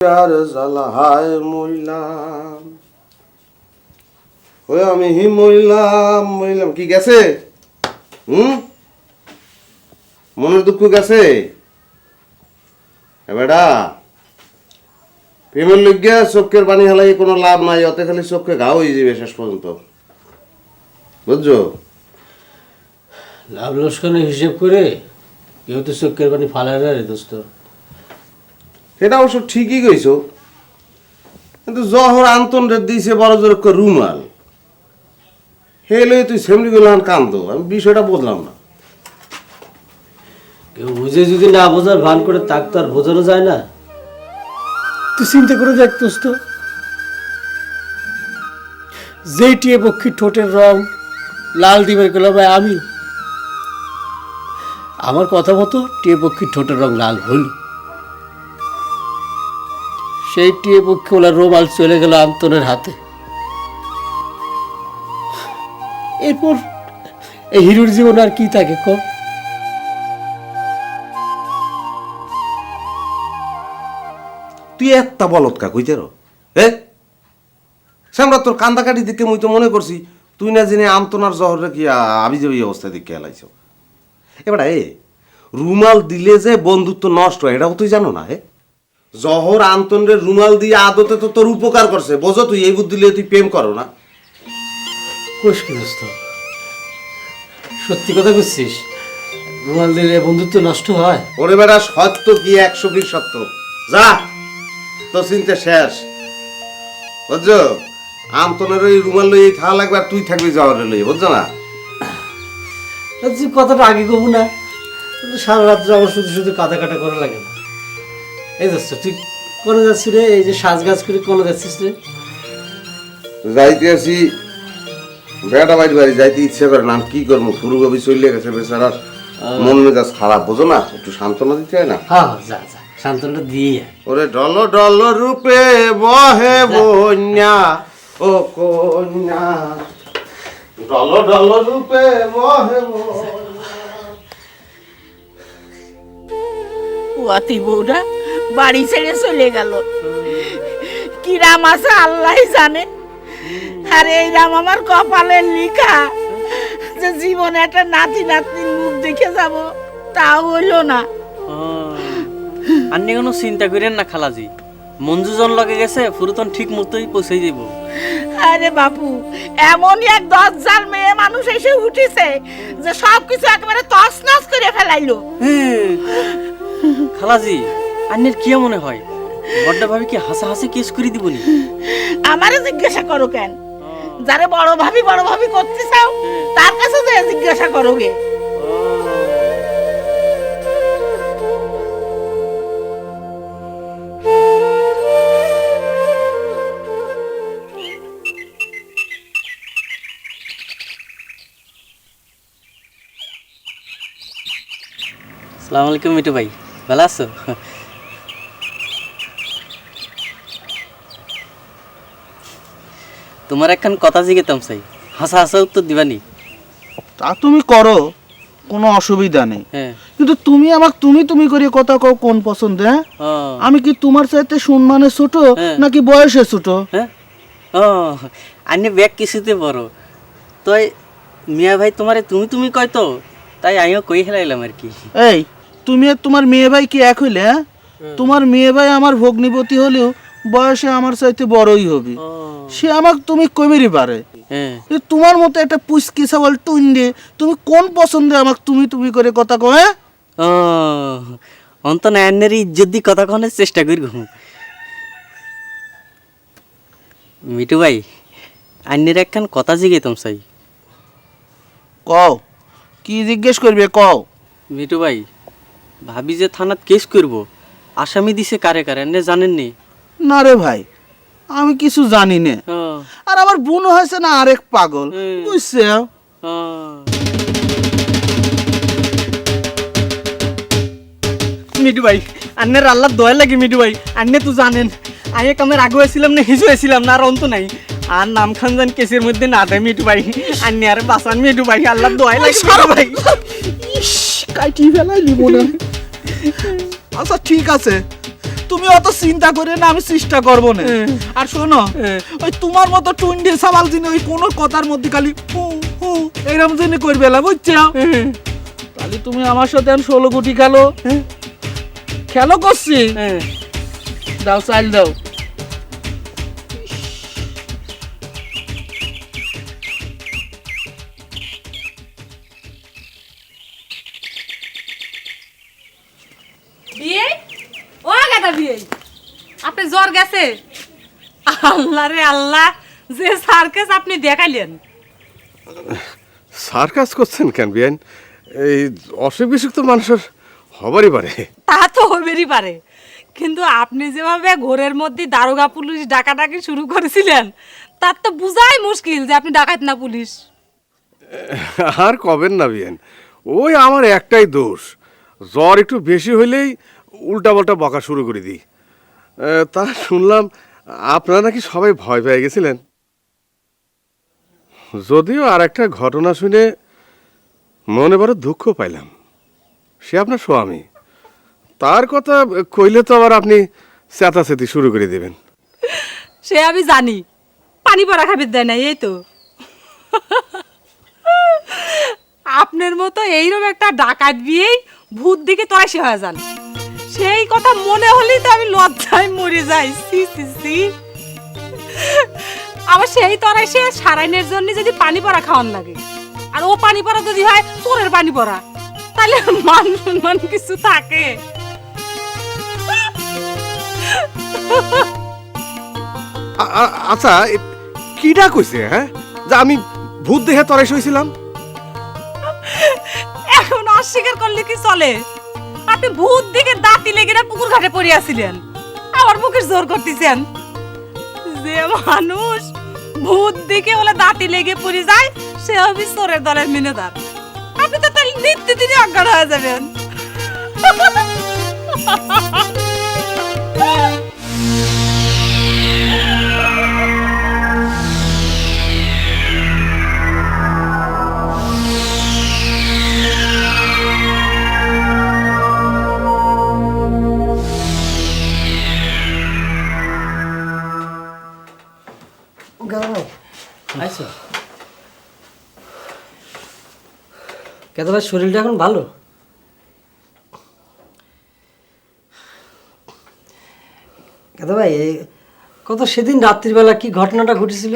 আর জ্বালায় মইলাম ওই আমি মইলাম কি গেছে? মনের দুঃখ গেছে? বেটা প্রেমের লইগা চোখের পানি হালাই কোনো লাভ নাই, অতে খালি চোখে ঘাও হয়ে যাবে শেষ পর্যন্ত, বুঝছো? লাভ লোকসানের হিসেব করে কেউ তো চোখের পানি ফালায় না রে দোস্ত। সেটা অবশ্য ঠিকই কইছো, কিন্তু জহর আন্তন রে দিয়েছে বড় জোর রুমাল, হেলে তুই সেমনি গুলান কান্দ, আমি বিষয়টা বুঝলাম না। কেউ বুঝে যদি না বোঝার ভান করে তাক তো আর বোঝানো যায় না। তুই চিন্তা করে দেখ দোস্ত, যেই টিয়ে পক্ষীর ঠোঁটের রং লাল দিবে গেলাম আমি, আমার কথা মতো টিয়ে পক্ষীর ঠোঁটের রং লাল হল, সেই টিয়ে পক্ষী ওলা রোমাল চলে গেল আন্তনের হাতে। এরপর এই হিরোর জীবন আর কি থাকে ক? তুই একটা বলত কা কইতে রো সামরা তোর কান্দাকাটি দিকে মুই তো মনে করছি তুই না জেনে আমতনার জহরে কি আবি যাবি অবস্থা দিকে এলাইছ। এবার রুমাল দিলে যে বন্ধুত্ব নষ্ট হয় এটাও তুই জানো না? জহর আন্তনের রুমাল দিয়ে আদতে তো তোর উপকার করছে, বোঝো? তুই এই বুদ্ধি দিলে তুই প্রেম করো না? কোষ কি দোস্ত, সত্যি কথা বুঝছিস? রুমাল দিলে বন্ধুত্ব নষ্ট হয়? ওরে বেটা সত্য কি 120 সত্য। যা তোর চিন্তা শেষ, বুঝছো? আমতনের ওই রুমাল লই থাকা লাগবে আর তুই থাকবি জহরে লই, বুঝছো না? যে কথাটা আগে কব না, সারা রাত্রে আমার শুধু শুধু কাটা কাটা করা লাগে না। এই দোস্ত তুই কোনে যাচ্ছিস রে? এই যে সাজ গাছ করে কোনে যাচ্ছিস রে? যাইতে আসি বেটা বাড়ি বাড়ি যাইতে ইচ্ছে করে না, কি করবো? ফুরুগবি চলে গেছে বেচারার, মন মেজাজ খারাপ, বোঝো না? একটু সান্ত্বনা দিতে হয় না? হ্যাঁ যা যা সান্ত্বনা দিয়ে। ওরে ডল ডল রূপে বহে বন্যা ও কন্যা, ডল ডল রূপে বহে ওয়াতি বউরা বাড়ি ছেড়ে চলে গেল। কি রাম আছে আল্লাহ জানে। আর এই রাম আমার কপালের লিখা, যে জীবনে একটা নাতি নাতনির মুখ দেখে যাব, তাও হইল না। আপনি কোনো চিন্তা করেন না খালাজি, মঞ্জুজন লগে গেছে ফুরুতন ঠিক মতোই পৌঁছে যাব। আরে বাপু, এমনই এক 10 জাল মেয়ে মানুষ এসে উঠেছে যে সবকিছু একেবারে তছনছ করে ফেলাইলো। খালাজি আন্নের কি মনে হয় বড় ভাবি কি হাসাহাসি কেস করে দিবনি? আমারে জিজ্ঞাসা করো কেন? যারে বড় ভাবি করতে চাও তার কাছে যে জিজ্ঞাসা করো গে। আসসালামু আলাইকুম মিটু ভাই, ভালো আছো? তোমার একখান কথা জিজ্ঞেতাম চাই, হাসা হাসা উত্তর দিবানি? তা তুমি করো, কোনো অসুবিধা নেই। হ্যাঁ। কিন্তু তুমি আমাকে তুমি করে কথা কও কোন পছন্দ? হ্যাঁ, আমি কি তোমার চাইতে সম্মানে ছোট নাকি বয়সে ছোট? হ্যাঁ, ও আন্নে ব্যাগ কিছুতে বড়, তাই মিয়া ভাই তোমারে তুমি কয় তো, তাই আমিও কই হেলাইলাম আর কি। এই তুমি আর তোমার মেয়ে ভাই কি এক হইলে? তোমার মেয়ে ভাই আমার ভগ্নিপতি হলেও বয়সে আমার চাইতে বড়ই হবে, সে আমাকে তুমি কইবেরই পারে। তোমার মতো একটা পুচকি ছাগল টুন্ডে তুমি কোন পছন্দে আমাকে তুমি করে কথা কও? হ্যাঁ, ও অন্ত নায়নের ইজ্জত দি কথা কনের চেষ্টা করি। মিটু ভাই আন্নের একখান কথা জিজ্ঞেতাম চাই। কও, কি জিজ্ঞেস করবে কও? মিটু ভাই ভাবি যে থানাত কেস করব, আসামি দিছে কারে কারে আন্নে জানেন নি? না রে ভাই, আমি কিছু জানি না। আর আমার বোন হয়েছে না আরেক পাগল, বুঝছে? মিটু ভাই আন্নের আল্লাহ দয়া লাগে। মিটু ভাই আন্নে তো জানেন আমি কামের আগে হয়েছিলাম না হিজু হয়েছিলাম না, আর অন্ত নাই। আর নাম খান জান কেসের মধ্যে না দেয় মিটু ভাই, আন্নে আর বাঁচান মিটু ভাই, আল্লাহ দয়া লাগে ভাই। কাটি ফেলাইলি মনে। আচ্ছা ঠিক আছে, তুমি অত চিন্তা করে না, আমি চেষ্টা করবো না। আর শোনো, ওই তোমার মতো টুন্ডি সাবাল যিনি ওই কোনো কথার মধ্যে খালি হু হু এরকম যিনি করবে না, বুঝছো? তাহলে তুমি আমার সাথে 16 কোটি খেলো, খেলো করছি। দাও চাল দাও। বিয়ে ও গাদা বিয়ে আপনি জ্বর গেছে? আল্লাহ রে আল্লাহ, যে সার্কাস আপনি দেখাইলেন। সার্কাস করছেন কেন বিয়ান? এই অসুখ বিসুখ তো মানুষের হবারই পারে। তা তো হবেরই পারে, কিন্তু আপনি যেভাবে ঘরের মধ্যে দারোগা পুলিশ ডাকাডাকি শুরু করেছিলেন, তার তো বুঝাই মুশকিল যে আপনি ডাকাত না পুলিশ। আর কবেন না বিয়ান, ওই আমার একটাই দোষ, জ্বর একটু বেশি হইলেই উল্টা পাল্টা বকা শুরু করে দিই। তা শুনলাম আপনারা নাকি সবাই ভয় পেয়ে গেছিলেন। যদিও আর একটা ঘটনা শুনে মনে বড় দুঃখ পাইলাম। সে আপনার স্বামী, তার কথা কইলে তো আবার আপনি চেতাচেতি শুরু করে দেবেন। সে আমি জানি, পানি পড়া খাবে দেয় না, এই তো। আপনার মতো এইরকম একটা ডাকাত বিয়েই ভূত দিকে তরাসি হয়ে যান, সেই কথা মনে হলেই তো আমি লজ্জায় মরে যাই। সি সি সি। আবার সেই তরাসে সারাইনের জন্য যদি পানি পড়া খাওয়ান লাগে, আর ও পানি পড়া যদি হয় চোরের পানি পড়া, তাহলে মান সম্মান কিছু থাকে? আচ্ছা, কিটা কইছে হ্যাঁ যে আমি ভূত দেখে তরাই হয়েছিলাম? এখন অস্বীকার করলে কি চলে? আপনি ভূত দিকে দাঁতি লেগে না পুকুর ঘাটে পড়ে আসছিলেন, আমার মুখে জোর করতেছেন। যে মানুষ ভূত দিকে বলে দাঁতি লেগে পড়ে যায়, সে হবে চোরের দলের মিনেদার। আপনি তো তাহলে নিত্য দিনে অজ্ঞান হয়ে যাবেন। আচ্ছা, কেদা ভাই শরীরটা এখন ভালো? কেদা ভাই কত সেদিন রাত্রিবেলা কি ঘটনাটা ঘটেছিল?